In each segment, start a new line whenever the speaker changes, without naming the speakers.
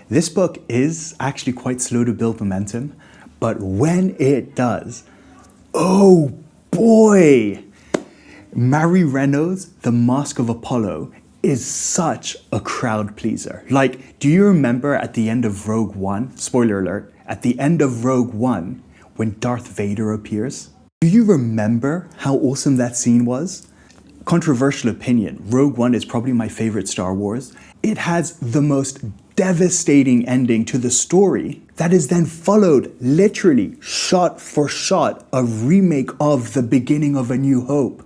This book is actually quite slow to build momentum, but when it does, oh boy! Mary Renault's The Mask of Apollo is such a crowd pleaser. Like, do you remember at the end of Rogue One, spoiler alert, at the end of Rogue One, when Darth Vader appears? Do you remember how awesome that scene was? Controversial opinion, Rogue One is probably my favorite Star Wars. It has the most devastating ending to the story that is then followed, literally, shot for shot, a remake of the beginning of A New Hope.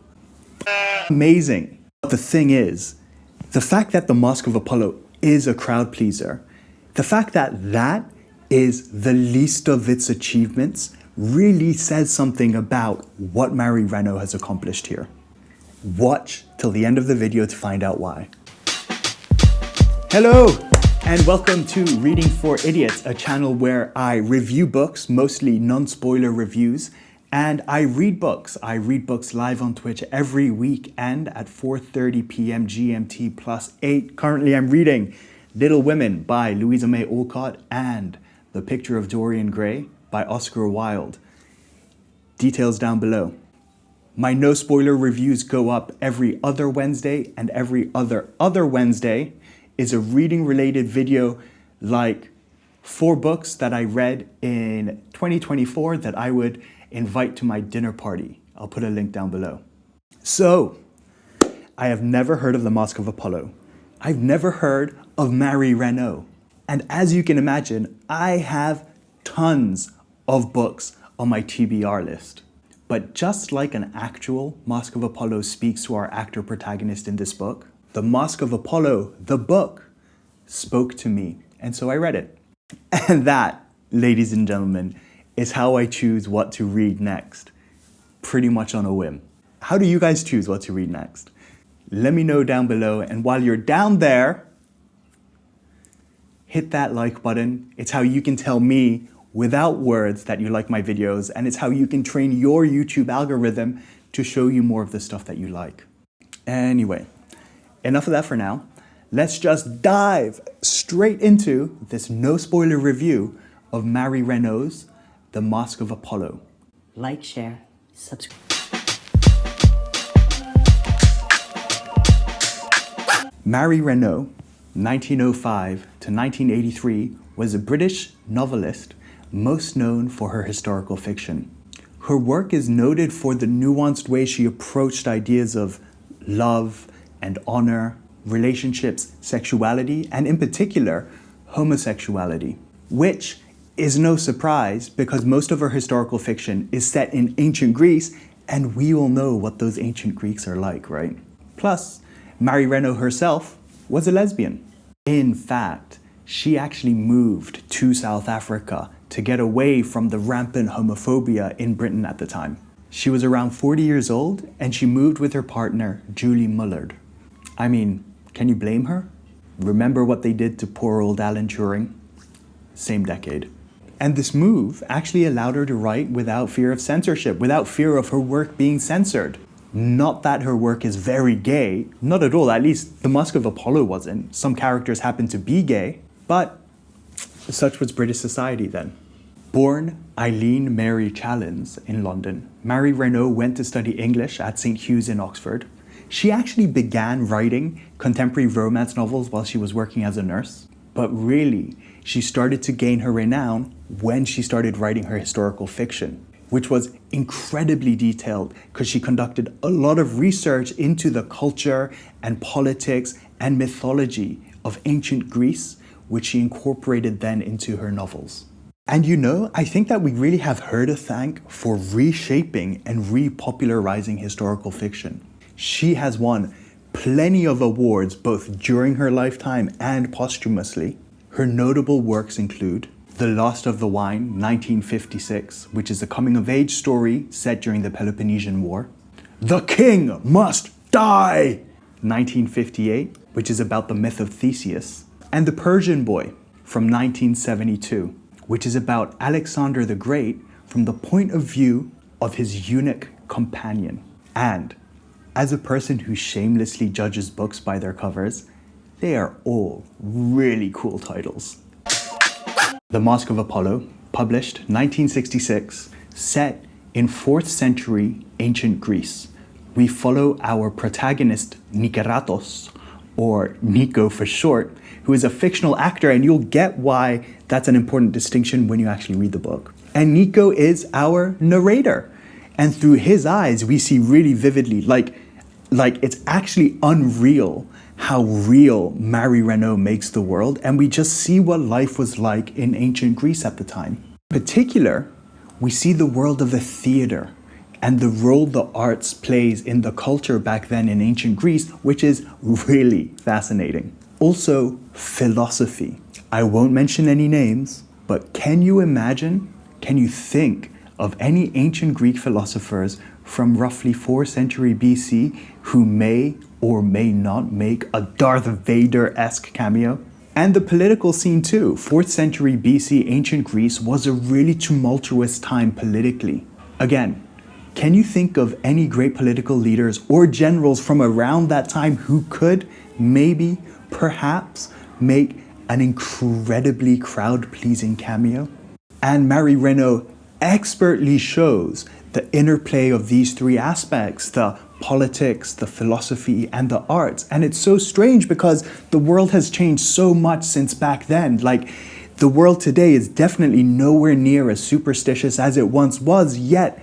Amazing. But the thing is, the fact that The Mask of Apollo is a crowd pleaser, the fact that that is the least of its achievements really says something about what Mary Renault has accomplished here. Watch till the end of the video to find out why. Hello, and welcome to Reading for Idiots, a channel where I review books, mostly non-spoiler reviews, and I read books. I read books live on Twitch every weekend at 4:30 p.m. GMT +8. Currently, I'm reading Little Women by Louisa May Alcott and The Picture of Dorian Gray by Oscar Wilde. Details down below. My no spoiler reviews go up every other Wednesday, and every other Wednesday is a reading related video like 4 books that I read in 2024 that I would invite to my dinner party. I'll put a link down below. So, I have never heard of The Mask of Apollo. I've never heard of Mary Renault. And as you can imagine, I have tons of books on my TBR list. But just like an actual Mask of Apollo speaks to our actor protagonist in this book, The Mask of Apollo, the book, spoke to me. And so I read it. And that, ladies and gentlemen, is how I choose what to read next. Pretty much on a whim. How do you guys choose what to read next? Let me know down below. And while you're down there, hit that like button. It's how you can tell me without words that you like my videos, and it's how you can train your YouTube algorithm to show you more of the stuff that you like. Anyway, enough of that for now. Let's just dive straight into this no spoiler review of Mary Renault's The Mask of Apollo.
Like, share, subscribe.
Mary Renault, 1905 to 1983, was a British novelist most known for her historical fiction. Her work is noted for the nuanced way she approached ideas of love and honor, relationships, sexuality, and in particular, homosexuality, which is no surprise because most of her historical fiction is set in ancient Greece, and we all know what those ancient Greeks are like, right? Plus, Mary Renault herself was a lesbian. In fact, she actually moved to South Africa to get away from the rampant homophobia in Britain at the time. She was around 40 years old, and she moved with her partner, Julie Mullard. I mean, can you blame her? Remember what they did to poor old Alan Turing? Same decade. And this move actually allowed her to write without fear of censorship, without fear of her work being censored. Not that her work is very gay, not at all, at least The Mask of Apollo wasn't. Some characters happen to be gay, but such was British society then. Born Eileen Mary Challens in London, Mary Renault went to study English at St. Hugh's in Oxford. She actually began writing contemporary romance novels while she was working as a nurse. But really, she started to gain her renown when she started writing her historical fiction, which was incredibly detailed because she conducted a lot of research into the culture and politics and mythology of ancient Greece, which she incorporated then into her novels. And you know, I think that we really have her to thank for reshaping and repopularizing historical fiction. She has won plenty of awards both during her lifetime and posthumously. Her notable works include The Last of the Wine, 1956, which is a coming-of-age story set during the Peloponnesian War. The King Must Die, 1958, which is about the myth of Theseus. And The Persian Boy, from 1972, which is about Alexander the Great from the point of view of his eunuch companion. And as a person who shamelessly judges books by their covers, they are all really cool titles. The Mask of Apollo, published 1966, set in 4th century ancient Greece. We follow our protagonist Nikeratos, or Nico for short, who is a fictional actor, and you'll get why that's an important distinction when you actually read the book. And Nico is our narrator. And through his eyes, we see really vividly, like it's actually unreal how real Mary Renault makes the world, and we just see what life was like in ancient Greece at the time. In particular, we see the world of the theater and the role the arts plays in the culture back then in ancient Greece, which is really fascinating. Also, philosophy. I won't mention any names, but can you think of any ancient Greek philosophers from roughly 4th century BC who may or may not make a Darth Vader-esque cameo? And the political scene too. 4th century BC ancient Greece was a really tumultuous time politically. Again, can you think of any great political leaders or generals from around that time who could maybe, perhaps, make an incredibly crowd-pleasing cameo? And Mary Renault expertly shows the interplay of these three aspects, the politics, the philosophy, and the arts. And it's so strange because the world has changed so much since back then. Like, the world today is definitely nowhere near as superstitious as it once was, yet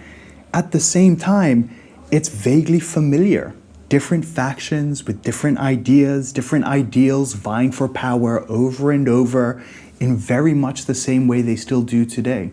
at the same time, it's vaguely familiar. Different factions with different ideas, different ideals vying for power over and over in very much the same way they still do today.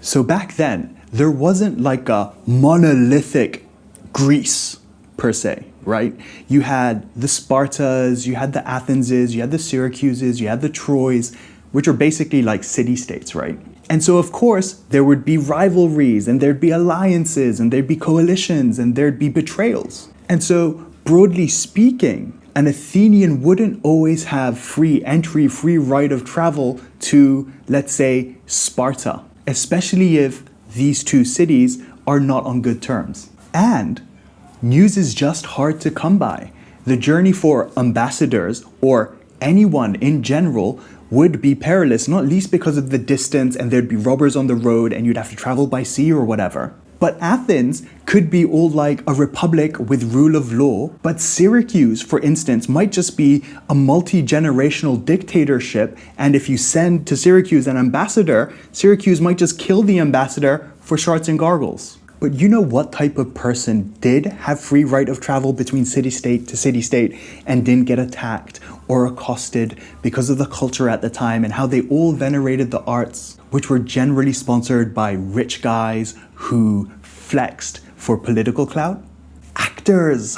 So back then, there wasn't like a monolithic Greece per se, right? You had the Spartas, you had the Athenses, you had the Syracuses, you had the Troys, which are basically like city-states, right? And so of course, there would be rivalries and there'd be alliances and there'd be coalitions and there'd be betrayals. And so broadly speaking, an Athenian wouldn't always have free entry, free right of travel to, let's say, Sparta, especially if these two cities are not on good terms. And news is just hard to come by. The journey for ambassadors or anyone in general would be perilous, not least because of the distance and there'd be robbers on the road and you'd have to travel by sea or whatever. But Athens could be all like a republic with rule of law, but Syracuse, for instance, might just be a multi-generational dictatorship, and if you send to Syracuse an ambassador, Syracuse might just kill the ambassador for shards and gargles. But you know what type of person did have free right of travel between city-state to city-state and didn't get attacked or accosted because of the culture at the time and how they all venerated the arts, which were generally sponsored by rich guys who flexed for political clout? Actors!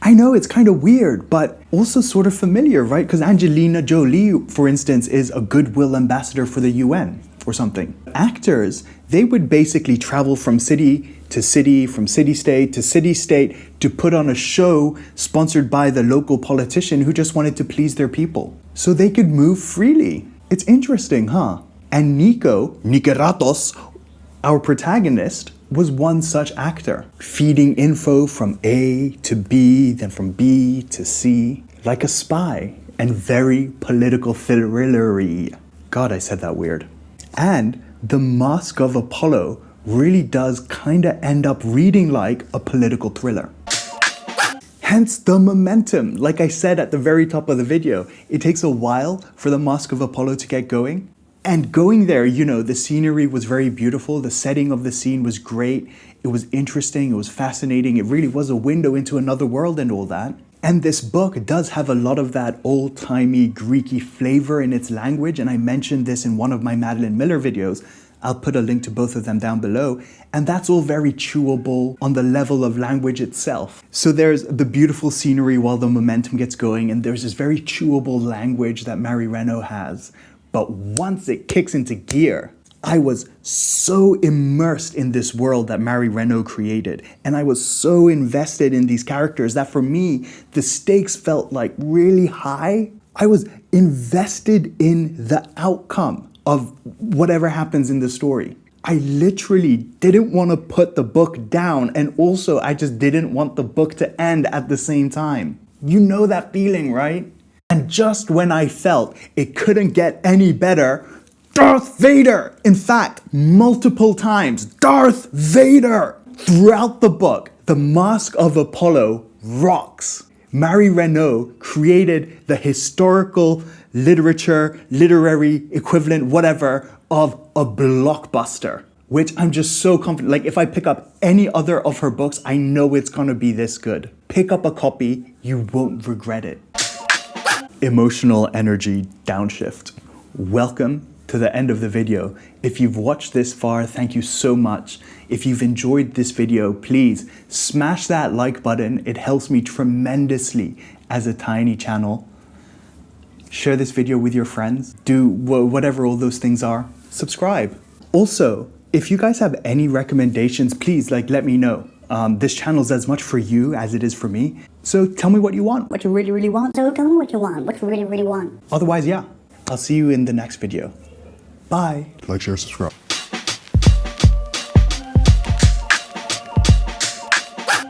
I know it's kind of weird, but also sort of familiar, right? Because Angelina Jolie, for instance, is a goodwill ambassador for the UN or something. Actors, they would basically travel from city to city, from city-state to city-state to put on a show sponsored by the local politician who just wanted to please their people. So they could move freely. It's interesting, huh? And Nikeratos, our protagonist, was one such actor, feeding info from A to B, then from B to C, like a spy, and very political thrillery. God, I said that weird. And The Mask of Apollo really does kinda end up reading like a political thriller. Hence the momentum. Like I said at the very top of the video, it takes a while for The Mask of Apollo to get going. And going there, you know, the scenery was very beautiful. The setting of the scene was great. It was interesting. It was fascinating. It really was a window into another world and all that. And this book does have a lot of that old-timey Greeky flavor in its language. And I mentioned this in one of my Madeline Miller videos. I'll put a link to both of them down below. And that's all very chewable on the level of language itself. So there's the beautiful scenery while the momentum gets going. And there's this very chewable language that Mary Renault has. But once it kicks into gear, I was so immersed in this world that Mary Renault created. And I was so invested in these characters that for me, the stakes felt like really high. I was invested in the outcome of whatever happens in the story. I literally didn't want to put the book down. And also, I just didn't want the book to end at the same time. You know that feeling, right? And just when I felt it couldn't get any better, Darth Vader! In fact, multiple times, Darth Vader! Throughout the book, the Mask of Apollo rocks. Mary Renault created the historical literature, literary equivalent, whatever, of a blockbuster, which I'm just so confident. Like, if I pick up any other of her books, I know it's gonna be this good. Pick up a copy, you won't regret it. Emotional energy downshift. Welcome to the end of the video. If you've watched this far, thank you so much. If you've enjoyed this video, please smash that like button. It helps me tremendously as a tiny channel. Share this video with your friends. Do whatever all those things are. Subscribe. Also, if you guys have any recommendations, please let me know. This channel's as much for you as it is for me. So tell me what you want.
What you really, really want. So tell me what you want. What you really, really want.
Otherwise, yeah, I'll see you in the next video. Bye.
Like, share, subscribe.